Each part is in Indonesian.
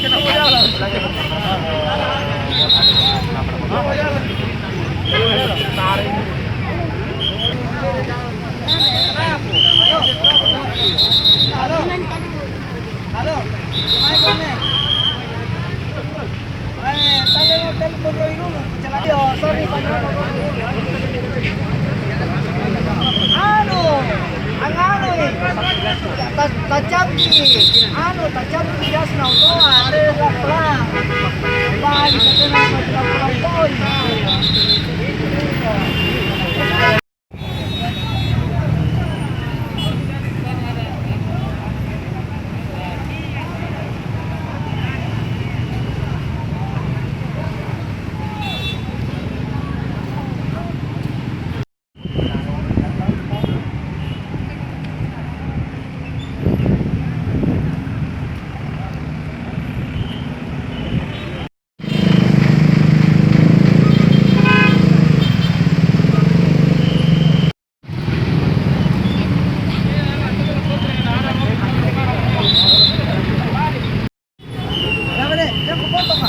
Halo. Telepon Roy dulu. Sorry Pak. Tacapki. Tacapki jas na auto. Ada lang. Bali sa tanong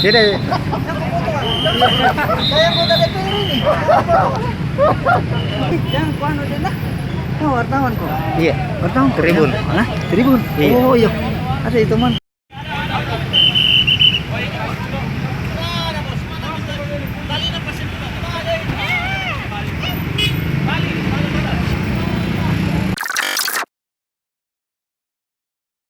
Tidak. Saya mau dari ini. Yang kuano din lah. Wartawan kok. Iya. Wartawan. Tribun. Hah? Tribun. Iya. Oh, iya. Ada itu man.